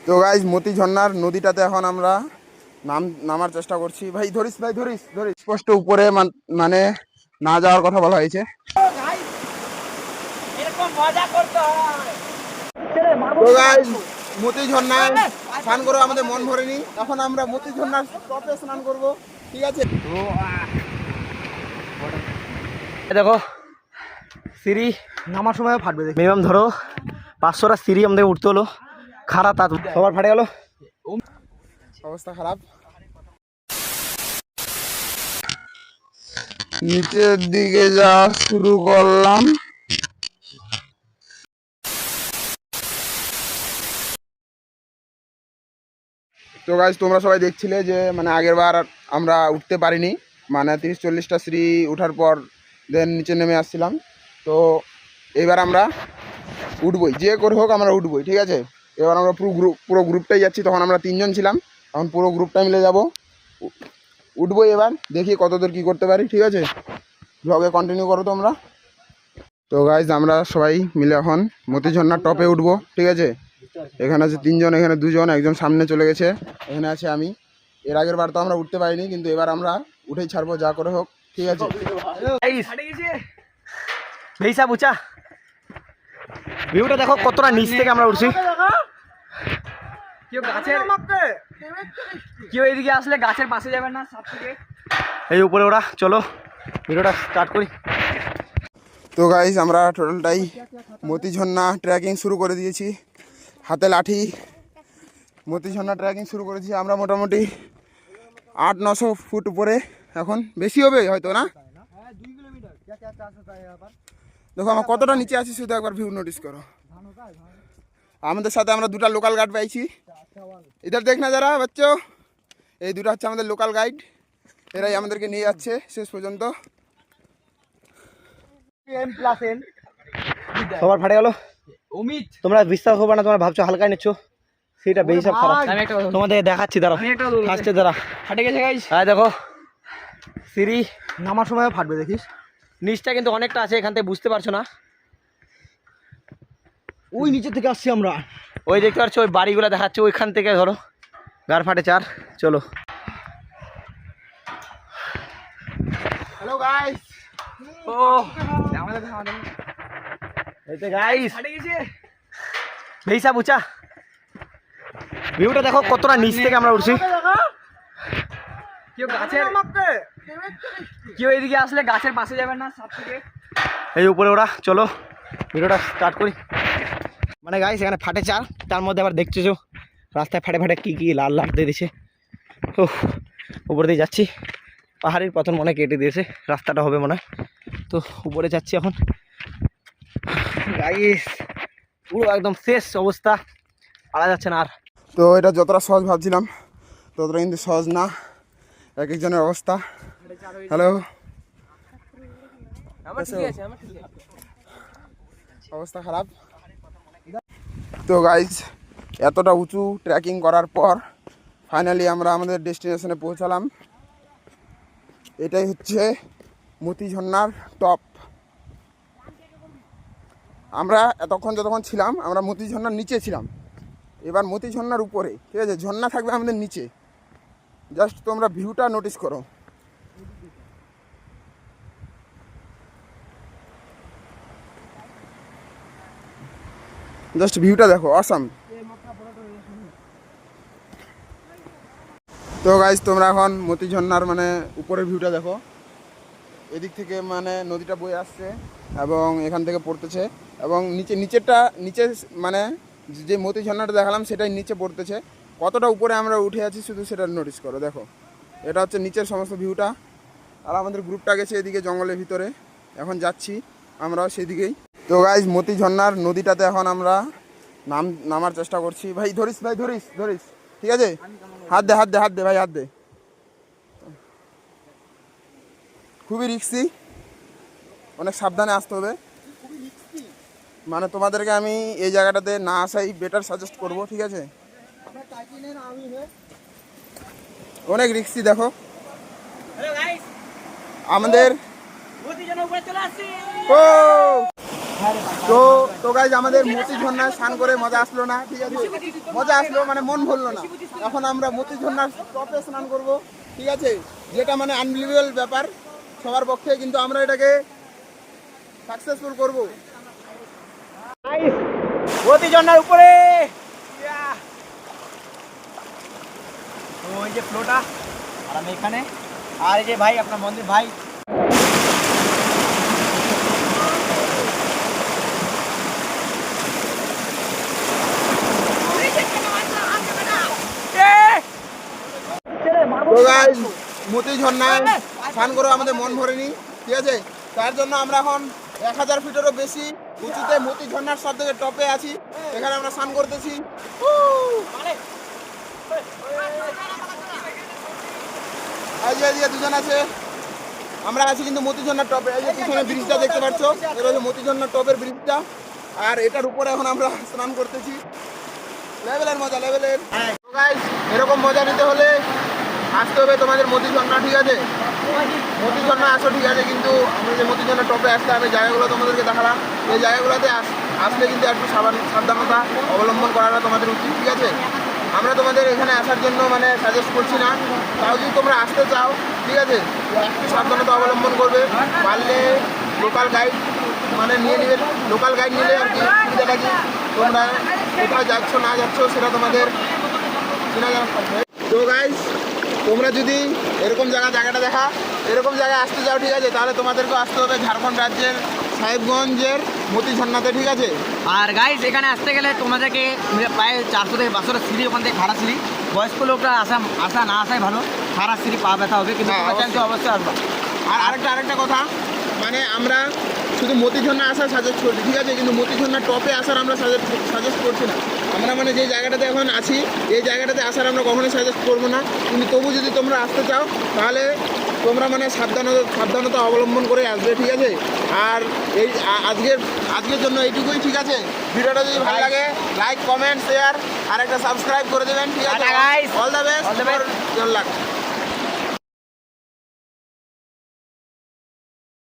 তো গাইজ মতি ঝর্ণার নদীটাতে এখন আমরা নামার চেষ্টা করছি। ভাই ধরিস স্পষ্ট উপরে মানে না যাওয়ার কথা বলা হয়েছে। তো গাইজ মতি ঝর্ণায় স্নান করে আমাদের মন ভরেনি, এখন আমরা মতি ঝর্ণার টপে স্নান করব, ঠিক আছে? দেখো সিঁড়ি নামার সময় ফাটবে, মিনিমাম ধরো 500টা সিঁড়ি আমাদের উঠতে হলো, খারাপ তা সবার ফাটে গেল, অবস্থা খারাপ। নিচের দিকে যাওয়া শুরু করলাম। তো গাইজ তোমরা সবাই দেখছিলে যে মানে আগের বার আমরা উঠতে পারিনি, মানে 30-40টা সিঁড়ি ওঠার পর দেন নিচে নেমে আসছিলাম। তো এবার আমরা উঠবই, যে করে হোক আমরা উঠবই, ঠিক আছে? এবার আমরা পুরো গ্রুপটাই যাচ্ছি, তখন আমরা 3 জন ছিলাম, এখন পুরো গ্রুপটা মিলে যাব, উঠবই। এবার দেখি কতদূর কী করতে পারি, ঠিক আছে? ব্লগে কন্টিনিউ করো তোমরা। তো গাইজ আমরা সবাই মিলে এখন মতি ঝর্ণার টপে উঠবো, ঠিক আছে? এখানে আছে 3 জন, এখানে 2 জন, একজন সামনে চলে গেছে, এখানে আছে আমি। এর আগের বার তো আমরা উঠতে পারিনি, কিন্তু এবার আমরা উঠেই ছাড়বো যা করে হোক, ঠিক আছে? ভিউটা দেখো কতটা নিচ থেকে আমরা উঠছি। কেউ এদিকে আসলে গাছের পাশে যাবেন না, এই উপরে ওরা। চলো ভিডিওটা স্টার্ট করি। তো গাইজ আমরা টোটালটাই মতি ঝর্ণা ট্রেকিং শুরু করে দিয়েছি, হাতে লাঠি মতি ঝর্ণা ট্রেকিং শুরু করেছি আমরা। মোটামুটি 800-900 ফুট উপরে, এখন বেশি হবে হয়তো, না? দেখো আমরা কতটা নিচে আছি, শুধু একবার ভিউ নোটিস করো। আমাদের সাথে আমরা 2টা লোকাল গাইড পাইছি, ইধার দেখ না যারা বাচ্চা, এই 2টা হচ্ছে আমাদের লোকাল গাইড, এরাই আমাদেরকে নিয়ে যাচ্ছে শেষ পর্যন্ত। সবার ফাটে গেল। তোমরা বিশ্বাস করবে না, তোমরা ভাবছো হালকায় নিচ্ছ, সেটা বেশি সব খারাপ। তোমাদের দেখাচ্ছি, দাঁড়াও ফার্স্টে দাঁড়া, ফাটে গেছে গাইস। হ্যাঁ দেখো সিঁড়ি নামার সময় ফাটবে, দেখিস নিচটা কিন্তু অনেকটা আছে, এখান থেকে বুঝতে পারছো না। ওই নিচে থেকে আসছি আমরা, ওই দেখতে পাচ্ছ ওই বাড়িগুলো দেখাচ্ছে, ওইখান থেকে ধরো গার ফাটে 4। চলো হ্যালো গাইস। ও এইতে গাইস বেইসা বুচা, ভিউটা দেখো কতটা নিচ থেকে আমরা উঠছি। কেউ এদিকে আসলে গাছের পাশে যাবেন না, এই উপরে ওরা। চলো ভিডিওটা স্টার্ট করি। মানে গাইস এখানে ফাটে 4, তার মধ্যে আবার দেখছো যে রাস্তায় ফাটে ফাটে কি লাল লাল দিয়ে দিয়েছে। ও উপরে দিয়ে যাচ্ছি, পাহাড়ের পতন মনে কেটে দিয়েছে, রাস্তাটা হবে মনে হয়। তো উপরে যাচ্ছি এখন গাইস, পুরো একদম শেষ অবস্থা, পারা যাচ্ছে না আর। তো এটা যতটা সহজ ভাবছিলাম ততটা কিন্তু সহজ না, এক একজনের অবস্থা। হ্যালো, অবস্থা খারাপ। তো গাইজ এতটা উঁচু ট্রেকিং করার পর ফাইনালি আমরা আমাদের ডেস্টিনেশনে পৌঁছালাম। এটাই হচ্ছে মতি ঝর্ণার টপ। আমরা যতক্ষণ ছিলাম আমরা মতি ঝর্ণার নিচে ছিলাম, এবার মতি ঝর্ণার উপরে, ঠিক আছে? ঝর্ণা থাকবে আমাদের নিচে, জাস্ট তোমরা ভিউটা নোটিস করো। জাস্ট ভিউটা দেখো, অসাম। তো গাইজ তোমরা এখন মতি ঝর্ণার মানে উপরের ভিউটা দেখো, এদিক থেকে মানে নদীটা বয়ে আসছে এবং এখান থেকে পড়তেছে, এবং নিচে মানে যে মতি ঝর্ণাটা দেখালাম সেটাই নিচে পড়তেছে। কতটা উপরে আমরা উঠে আছি শুধু সেটা নোটিস করো, দেখো। এটা হচ্ছে নিচের সমস্ত ভিউটা। আর আমাদের গ্রুপটা গেছে এদিকে জঙ্গলের ভিতরে, এখন যাচ্ছি আমরাও সেদিকেই। তো গাইজ মতি ঝর্ণার নদীটাতে এখন আমরা নামার চেষ্টা করছি। ভাই ধরিস ঠিক আছে? হাত দে ভাই, হাত দে। খুবই রিস্কি, অনেক সাবধানে আসতে হবে। মানে তোমাদেরকে আমি এই জায়গাটাতে না আসাই বেটার সাজেস্ট করব, ঠিক আছে? অনেক রিস্কি। দেখো আমাদের তো তো গাইজ আমাদের মতি ঝর্ণায় স্নান করে মজা আসলো না, ঠিক আছে, মজা আসলো মানে মন ভরলো না। এখন আমরা মতি ঝর্ণার টপে স্নান করব, ঠিক আছে, যেটা মানে আনবিলিভেবল ব্যাপার সবার পক্ষে, কিন্তু আমরা এটাকে সাকসেসফুল করব। মতি ঝর্ণার উপরে তো ওই যে ফ্লোটা, আর আমি এখানে, আর এই যে ভাই আপনার মন্দির ভাই। তো গাইজ মতি ঝর্ণায় স্নান করে আমাদের মন ভরেনি, ঠিক আছে, তার জন্য আমরা এখন 1000 ফিটেরও বেশি উঁচুতে মতি ঝর্ণার সব থেকে টপে আছি, এখানে আমরা স্নান করতেছি। এই যে এদিকে দুজন আছে, আমরা আছি কিন্তু মতি ঝর্ণার টপে। এই যে পিছনে ব্রিজটা দেখতে পাচ্ছ, এটা হচ্ছে মতি ঝর্ণার টপের ব্রিজটা, আর এটার উপরে এখন আমরা স্নান করতেছি। লেভেলের মজা, লেভেলের। তো গাইস এরকম মজা নিতে হলে আসতে হবে তোমাদের মতি ঝর্ণা, ঠিক আছে, মতি ঝর্ণা আসো, ঠিক আছে, কিন্তু আমি যে মতি ঝর্ণা টপে আসতে আমি জায়গাগুলো তোমাদেরকে দেখালাম, এই জায়গাগুলোতে আসলে কিন্তু একটু সাবধানতা অবলম্বন করাটা তোমাদের উচিত, ঠিক আছে। আমরা তোমাদের এখানে আসার জন্য মানে সাজেস্ট করছি না, তাও যদি তোমরা আসতে চাও, ঠিক আছে, একটু সাবধানতা অবলম্বন করবে, পারলে লোকাল গাইড মানে নিয়ে নেবে, লোকাল গাইড নিলে আর কি সুবিধাটা কি তোমরা কোথায় যাচ্ছ না যাচ্ছ সেটা তোমাদের চেনা জানা থাকবে। তো গাইস তোমরা যদি এরকম জায়গাটা দেখা এরকম জায়গায় আসতে যাও, ঠিক আছে, তাহলে তোমাদেরকে আসতে হবে ঝাড়খণ্ড রাজ্যের সাহেবগঞ্জের মতি ঝর্ণাতে, ঠিক আছে। আর গাইস এখানে আসতে গেলে তোমাদেরকে প্রায় 400 থেকে 500 সিঁড়ি, ওখান থেকে খাড়া সিঁড়ি, বয়স্ক লোকরা আসা না আসাই ভালো, খাড়া সিঁড়ি পা ব্যথা হবে, কিন্তু হ্যাঁ, অবশ্যই আসবা। আর আরেকটা কথা, মানে আমরা শুধু মতি ঝর্ণা আসার সাজেস্ট করছি, ঠিক আছে, কিন্তু মতি ঝর্ণা টপে আসার আমরা সাজেস্ট করছি না। আমরা মানে যে জায়গাটাতে এখন আছি এই জায়গাটাতে আসার আমরা কখনোই সাজেস্ট করবো না, কিন্তু তবু যদি তোমরা আসতে চাও তাহলে তোমরা মানে সাবধানতা অবলম্বন করে আসবে, ঠিক আছে। আর এই আজকের জন্য এইটুকুই, ঠিক আছে। ভিডিওটা যদি ভালো লাগে লাইক, কমেন্ট, শেয়ার আর একটা সাবস্ক্রাইব করে দেবেন, ঠিক আছে। Tata guys. All the best, All the best. Lakh.